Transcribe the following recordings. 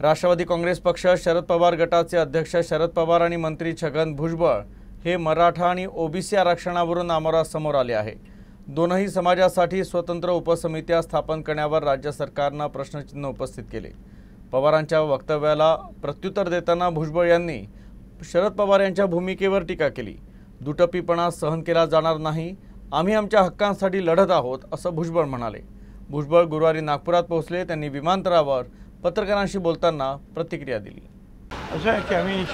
राष्ट्रवादी काँग्रेस पक्ष शरद पवार गटाचे अध्यक्ष शरद पवार आणि मंत्री छगन भुजबळ हे मराठा आणि ओबीसी आरक्षणावरून नामोरासमोर आले आहे। दोनही समाजासाठी स्वतंत्र उपसमित्या स्थापन करण्यावर राज्य सरकारने प्रश्नचिन्ह उपस्थित केले। पवारांच्या वक्तव्याला प्रत्युत्तर देताना भुजबळ यांनी शरद पवार यांच्या भूमिकेवर टीका केली। दुटप्पीपणा सहन केला जाणार नाही, आम्ही आमच्या हक्कांसाठी लढत आहोत असं भुजबळ म्हणाले। भुजबळ गुरुवारी नागपुरात पोहोचले। त्यांनी विमानतळावर पत्रकारांशी बोलताना प्रतिक्रिया दिली। असं आहे की आम्ही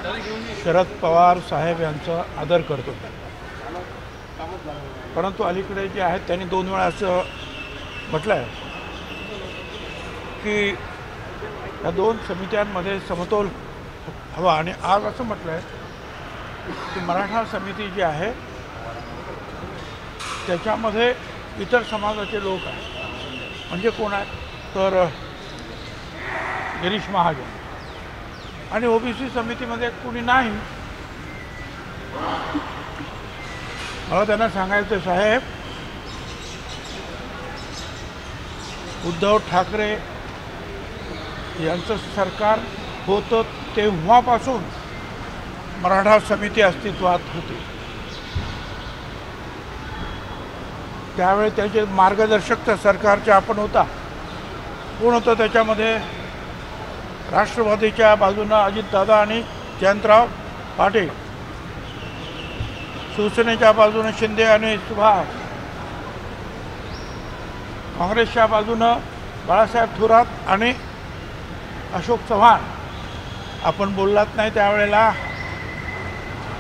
शरद पवार साहेब यांचा आदर करतो, परंतु अलीकडे जे आहेत त्यांनी दोन वेळा असं म्हटलं आहे की या दोन समित्यांमध्ये समतोल हवा, आणि आज असं म्हटलं आहे की मराठा समिती जी आहे त्याच्यामध्ये इतर समाजाचे लोक आहेत। म्हणजे कोण आहेत तर गिरीश महाजन, आणि ओबीसी समितीमध्ये कुणी नाही। मला त्यांना सांगायचं साहेब, उद्धव ठाकरे यांचं सरकार होतं तेव्हापासून मराठा समिती अस्तित्वात होती। त्यावेळी त्याचे मार्गदर्शक त्या सरकारच्या आपण होता। कोण होतं त्याच्यामध्ये? राष्ट्रवादीच्या बाजूने अजितदादा आणि जयंतराव पाटील, शिवसेनेच्या बाजूने शिंदे आणि सुभाष, काँग्रेसच्या बाजूने बाळासाहेब थोरात आणि अशोक चव्हाण। आपण बोललात नाही त्यावेळेला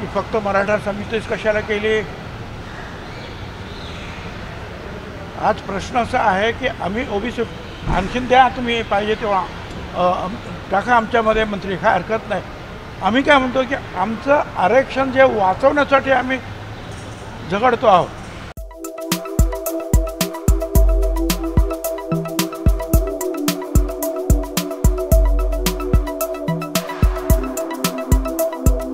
की फक्त मराठा समितीच कशाला केली। आज प्रश्न असा आहे की आम्ही ओबीसी आणखीन द्या, तुम्ही पाहिजे तेव्हा टाका आमच्यामध्ये मंत्री, काय हरकत नाही। आम्ही काय म्हणतो की आमचं आरक्षण जे वाचवण्यासाठी आम्ही झगडतो आहोत।